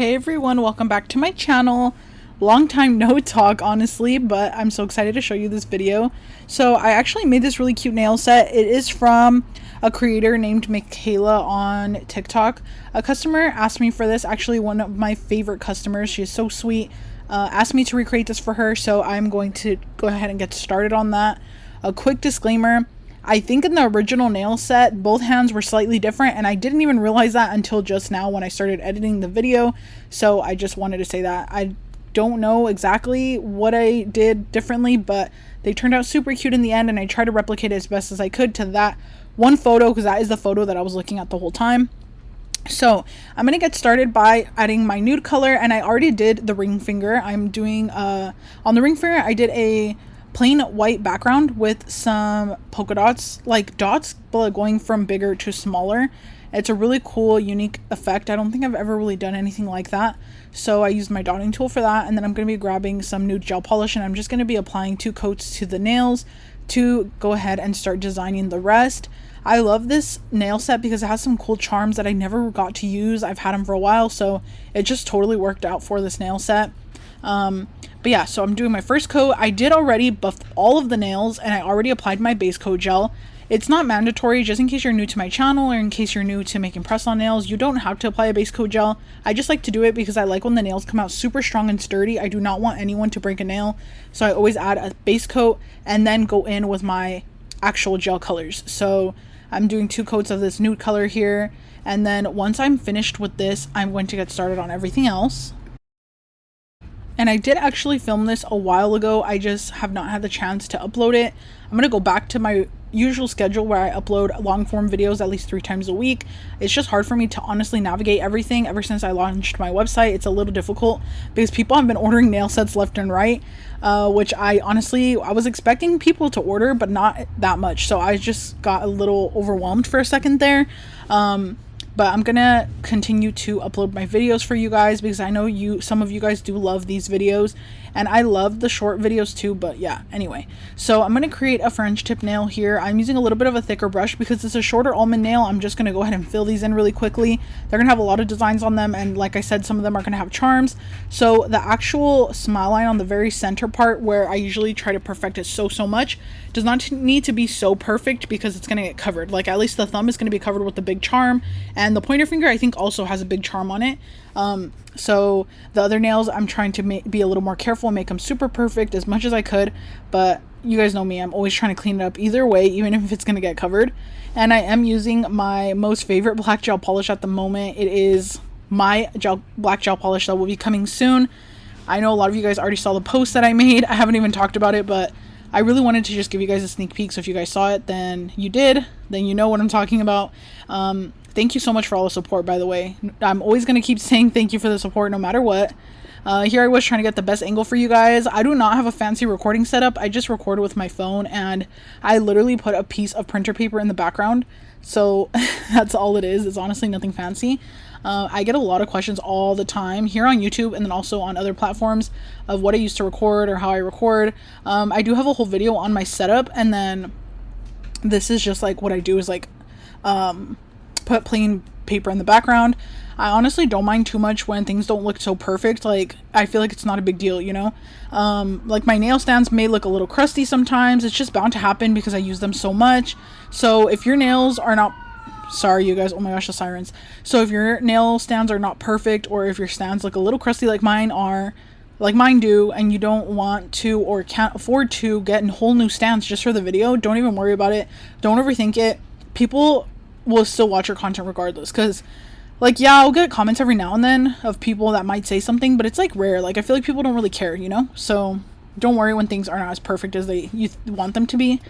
Hey everyone, welcome back to my channel. Long time no talk, honestly, but I'm so excited to show you this video. So I actually made this really cute nail set. It is from a creator named Michaela on TikTok. A customer asked me for this, actually one of my favorite customers. She is so sweet. Asked me to recreate this for her, so I'm going to go ahead and get started on that. A quick disclaimer. I think in the original nail set, both hands were slightly different, and I didn't even realize that until just now when I started editing the video. So I just wanted to say that. I don't know exactly what I did differently, but they turned out super cute in the end, and I tried to replicate it as best as I could to that one photo, because that is the photo that I was looking at the whole time. So I'm going to get started by adding my nude color, and I already did the ring finger. I'm doing, on the ring finger, I did a plain white background with some polka dots, like dots, but going from bigger to smaller. It's a really cool, unique effect. I don't think I've ever really done anything like that. So I used my dotting tool for that, and then I'm going to be grabbing some nude gel polish, and I'm just going to be applying 2 coats to the nails to go ahead and start designing the rest. I love this nail set because it has some cool charms that I never got to use. I've had them for a while, so it just totally worked out for this nail set. But yeah, so I'm doing my first coat. I did already buff all of the nails, and I already applied my base coat gel. It's not mandatory, just in case you're new to my channel or in case you're new to making press-on nails. You don't have to apply a base coat gel. I just like to do it because I like when the nails come out super strong and sturdy. I do not want anyone to break a nail, so I always add a base coat and then go in with my actual gel colors. So I'm doing 2 coats of this nude color here, and then once I'm finished with this, I'm going to get started on everything else. And I did actually film this a while ago. I just have not had the chance to upload it. I'm going to go back to my usual schedule where I upload long form videos at least 3 times a week. It's just hard for me to honestly navigate everything. Ever since I launched my website, it's a little difficult because people have been ordering nail sets left and right, which I was expecting people to order, but not that much. So I just got a little overwhelmed for a second there. But I'm gonna continue to upload my videos for you guys because I know some of you guys do love these videos, and I love the short videos too. But yeah, anyway, so I'm gonna create a French tip nail here. I'm using a little bit of a thicker brush because it's a shorter almond nail. I'm just gonna go ahead and fill these in really quickly. They're gonna have a lot of designs on them, and like I said, some of them are gonna have charms. So the actual smile line on the very center part, where I usually try to perfect it so much, does not need to be so perfect because it's gonna get covered. Like, at least the thumb is gonna be covered with the big charm, and the pointer finger I think also has a big charm on it. So the other nails I'm trying to be a little more careful and make them super perfect as much as I could, but you guys know me, I'm always trying to clean it up either way, even if it's gonna get covered. And I am using my most favorite black gel polish at the moment. It is my black gel polish that will be coming soon. I know a lot of you guys already saw the post that I made. I haven't even talked about it, but I really wanted to just give you guys a sneak peek, so if you guys saw it, then you did, then you know what I'm talking about. Thank you so much for all the support, by the way. I'm always going to keep saying thank you for the support no matter what. Here I was trying to get the best angle for you guys. I do not have a fancy recording setup. I just recorded with my phone, and I literally put a piece of printer paper in the background. So that's all it is. It's honestly nothing fancy. I get a lot of questions all the time here on YouTube and then also on other platforms of what I used to record or how I record. I do have a whole video on my setup, and then this is just like what I do is like put plain paper in the background. I honestly don't mind too much when things don't look so perfect. Like, I feel like it's not a big deal, you know? Like, my nail stands may look a little crusty sometimes. It's just bound to happen because I use them so much. So if your nails are not... Sorry, you guys. Oh my gosh, the sirens. So if your nail stands are not perfect, or if your stands look a little crusty like mine do, and you don't want to or can't afford to get whole new stands just for the video, don't even worry about it. Don't overthink it. People will still watch your content regardless, because like, yeah, I'll get comments every now and then of people that might say something, but it's like rare. Like, I feel like people don't really care, you know? So don't worry when things are not as perfect as you want them to be.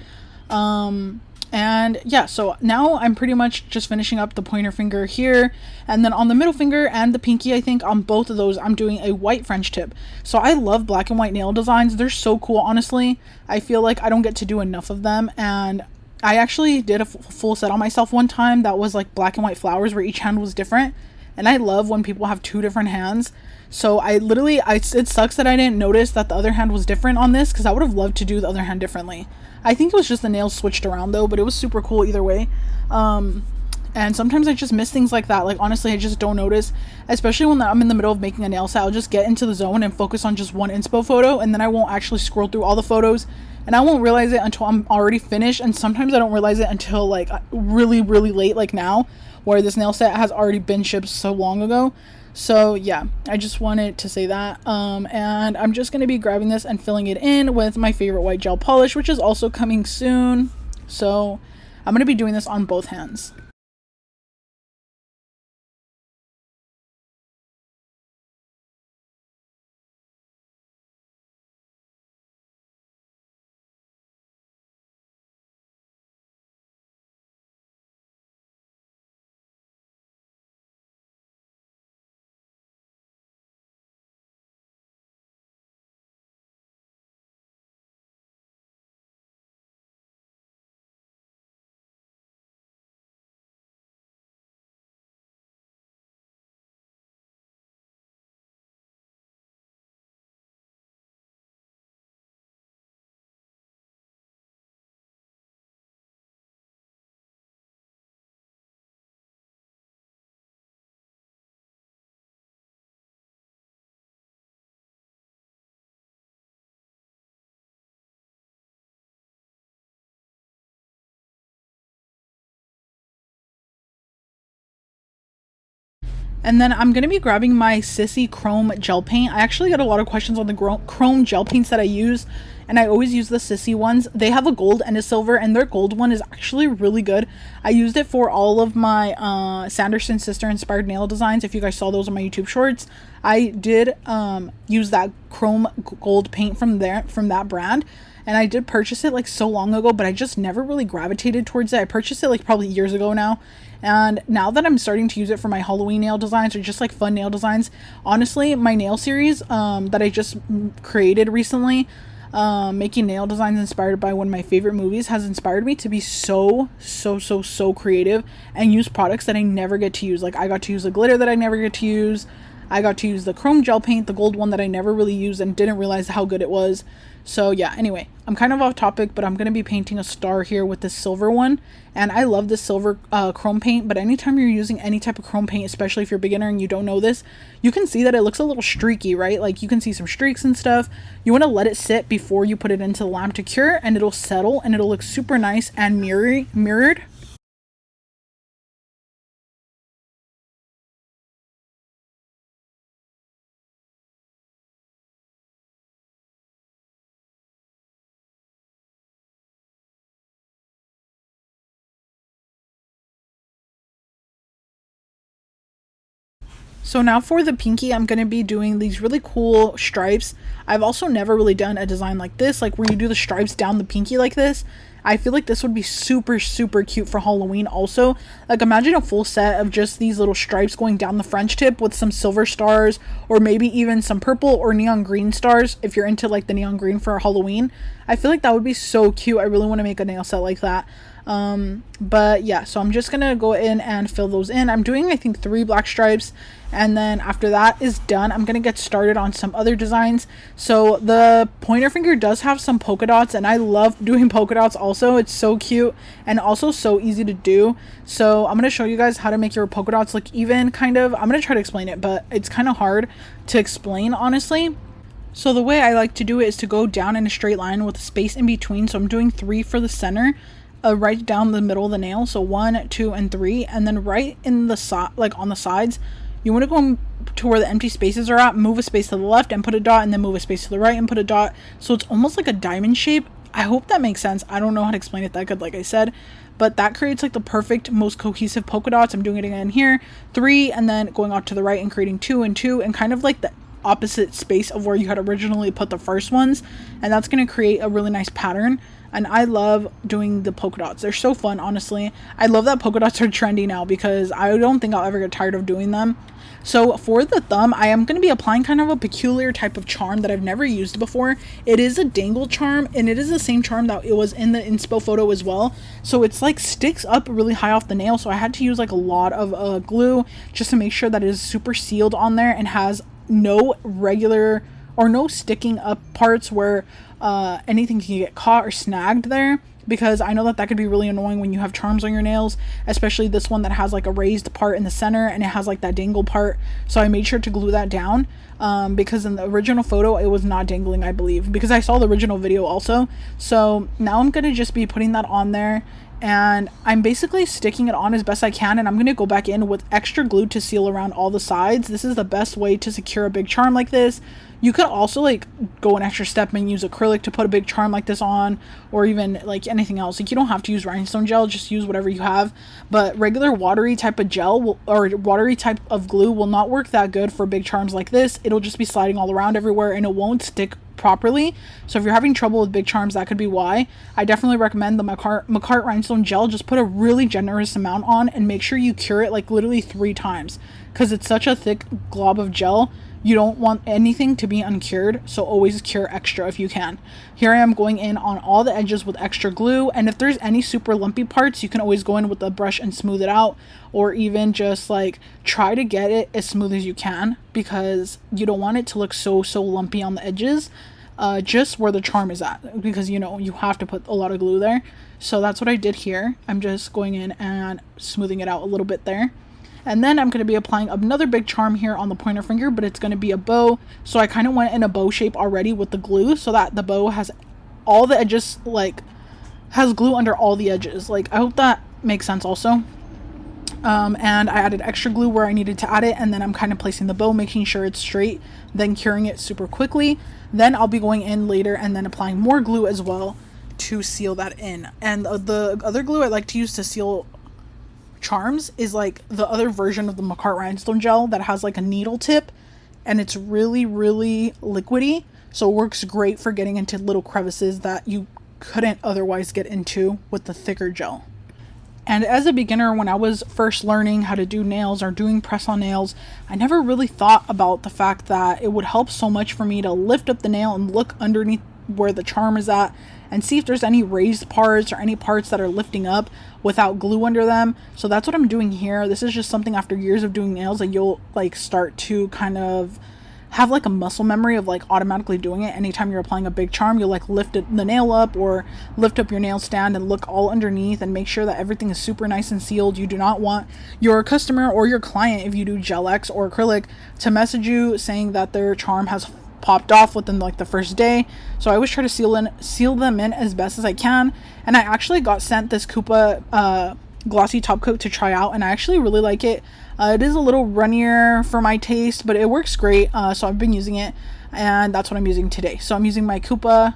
And yeah, so now I'm pretty much just finishing up the pointer finger here, and then on the middle finger and the pinky, I think on both of those I'm doing a white French tip. So I love black and white nail designs. They're so cool, honestly. I feel like I don't get to do enough of them, and I actually did a full set on myself one time that was like black and white flowers where each hand was different, and I love when people have 2 different hands. So it sucks that I didn't notice that the other hand was different on this, because I would have loved to do the other hand differently. I think it was just the nails switched around though, but it was super cool either way. And sometimes I just miss things like that. Like, honestly, I just don't notice, especially when I'm in the middle of making a nail set. I'll just get into the zone and focus on just one inspo photo, and then I won't actually scroll through all the photos, and I won't realize it until I'm already finished. And sometimes I don't realize it until like really, really late, like now, where this nail set has already been shipped so long ago. So yeah, I just wanted to say that. And I'm just going to be grabbing this and filling it in with my favorite white gel polish, which is also coming soon. So I'm going to be doing this on both hands. And then I'm going to be grabbing my Sissy Chrome gel paint. I actually get a lot of questions on the chrome gel paints that I use, and I always use the Sissy ones. They have a gold and a silver, and their gold one is actually really good. I used it for all of my Sanderson sister inspired nail designs. If you guys saw those on my YouTube shorts, I did use that chrome gold paint from that brand. And I did purchase it like so long ago, but I just never really gravitated towards it. I purchased it like probably years ago now. And now that I'm starting to use it for my Halloween nail designs or just like fun nail designs, honestly, my nail series that I just created recently, making nail designs inspired by one of my favorite movies, has inspired me to be so creative and use products that I never get to use. Like, I got to use the glitter that I never get to use. I got to use the chrome gel paint, the gold one that I never really used and didn't realize how good it was. So yeah, anyway, I'm kind of off topic, but I'm going to be painting a star here with this silver one. And I love this silver chrome paint, but anytime you're using any type of chrome paint, especially if you're a beginner and you don't know this, you can see that it looks a little streaky, right? Like, you can see some streaks and stuff. You want to let it sit before you put it into the lamp to cure, and it'll settle and it'll look super nice and mirrored. So now for the pinky, I'm going to be doing these really cool stripes. I've also never really done a design like this, like where you do the stripes down the pinky like this. I feel like this would be super cute for Halloween also. Like, imagine a full set of just these little stripes going down the French tip with some silver stars, or maybe even some purple or neon green stars if you're into like the neon green for Halloween. I feel like that would be so cute. I really want to make a nail set like that. But yeah, so I'm just gonna go in and fill those in. I'm doing, I think, 3 black stripes, and then after that is done, I'm gonna get started on some other designs. So the pointer finger does have some polka dots, and I love doing polka dots also. It's so cute and also so easy to do. So I'm gonna show you guys how to make your polka dots look even, kind of. I'm gonna try to explain it, but it's kind of hard to explain, honestly. So the way I like to do it is to go down in a straight line with a space in between. So I'm doing 3 for the center, right down the middle of the nail. So 1, 2, and 3, and then right in the side, like on the sides, you want to go to where the empty spaces are at, move a space to the left and put a dot, and then move a space to the right and put a dot. So it's almost like a diamond shape. I hope that makes sense. I don't know how to explain it that good, like I said, but that creates like the perfect, most cohesive polka dots. I'm doing it again here, 3, and then going out to the right and creating 2 and 2, and kind of like the opposite space of where you had originally put the first ones, and that's going to create a really nice pattern. And I love doing the polka dots. They're so fun, honestly. I love that polka dots are trendy now because I don't think I'll ever get tired of doing them. So for the thumb, I am going to be applying kind of a peculiar type of charm that I've never used before. It is a dangle charm, and it is the same charm that it was in the inspo photo as well. So it's like sticks up really high off the nail. So I had to use like a lot of glue just to make sure that it is super sealed on there and has no regular or no sticking up parts where anything can get caught or snagged there. because I know that that could be really annoying when you have charms on your nails, especially this one that has like a raised part in the center and it has like that dangle part. So I made sure to glue that down because in the original photo it was not dangling, I believe, because I saw the original video also. So now I'm gonna just be putting that on there, and I'm basically sticking it on as best I can, and I'm going to go back in with extra glue to seal around all the sides. This is the best way to secure a big charm like this. You could also like go an extra step and use acrylic to put a big charm like this on, or even like anything else. Like you don't have to use rhinestone gel, just use whatever you have. But regular watery type of gel or watery type of glue will not work that good for big charms like this. It'll just be sliding all around everywhere and it won't stick properly. So if you're having trouble with big charms, that could be why. I definitely recommend the Macart rhinestone gel. Just put a really generous amount on and make sure you cure it like literally 3 times, because it's such a thick glob of gel. You don't want anything to be uncured, so always cure extra if you can. Here I am going in on all the edges with extra glue, and if there's any super lumpy parts, you can always go in with a brush and smooth it out, or even just like try to get it as smooth as you can, because you don't want it to look so lumpy on the edges, just where the charm is at, because you know you have to put a lot of glue there. So that's what I did here. I'm just going in and smoothing it out a little bit there. And then I'm going to be applying another big charm here on the pointer finger, but it's going to be a bow. So I kind of went in a bow shape already with the glue, so that the bow has all the edges, like has glue under all the edges. Like I hope that makes sense also. And I added extra glue where I needed to add it, and then I'm kind of placing the bow, making sure it's straight, then curing it super quickly. Then I'll be going in later and then applying more glue as well to seal that in. And the other glue I like to use to seal charms is like the other version of the Macart rhinestone gel that has like a needle tip, and it's really liquidy, so it works great for getting into little crevices that you couldn't otherwise get into with the thicker gel. And as a beginner, when I was first learning how to do nails or doing press on nails, I never really thought about the fact that it would help so much for me to lift up the nail and look underneath where the charm is at and see if there's any raised parts or any parts that are lifting up without glue under them. So that's what I'm doing here. This is just something after years of doing nails that you'll like start to kind of have like a muscle memory of like automatically doing it. Anytime you're applying a big charm, you'll like lift the nail up or lift up your nail stand and look all underneath and make sure that everything is super nice and sealed. You do not want your customer or your client, if you do gel X or acrylic, to message you saying that their charm has popped off within like the first day. So I always try to seal them in as best as I can. And I actually got sent this Kupa glossy top coat to try out, and I actually really like it. It is a little runnier for my taste, but it works great. So I've been using it, and that's what I'm using today. So I'm using my Kupa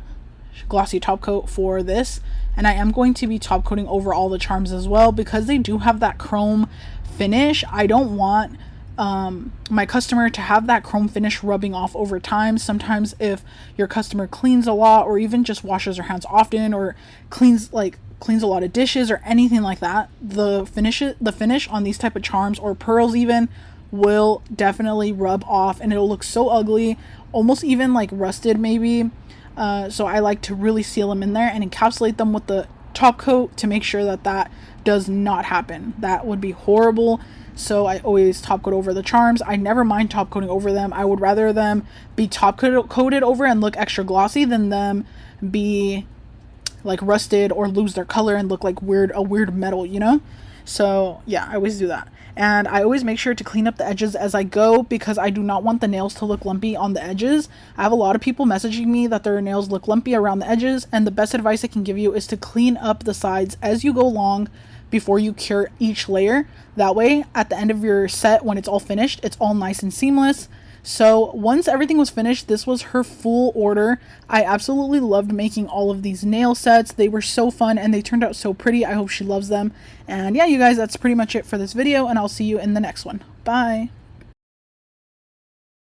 glossy top coat for this, and I am going to be top coating over all the charms as well, because they do have that chrome finish. I don't want my customer to have that chrome finish rubbing off over time. Sometimes if your customer cleans a lot, or even just washes their hands often, or cleans a lot of dishes or anything like that, the finish on these type of charms or pearls even will definitely rub off, and it'll look so ugly, almost even like rusted maybe. So I like to really seal them in there and encapsulate them with the top coat to make sure that that does not happen. That would be horrible. So I always top coat over the charms. I never mind top coating over them. I would rather them be top coated over and look extra glossy than them be like rusted or lose their color and look like a weird metal, you know? So yeah, I always do that. And I always make sure to clean up the edges as I go, because I do not want the nails to look lumpy on the edges. I have a lot of people messaging me that their nails look lumpy around the edges, and the best advice I can give you is to clean up the sides as you go along before you cure each layer. That way, at the end of your set, when it's all finished, it's all nice and seamless. So once everything was finished, this was her full order. I absolutely loved making all of these nail sets. They were so fun and they turned out so pretty. I hope she loves them. And yeah, you guys, that's pretty much it for this video, and I'll see you in the next one. Bye.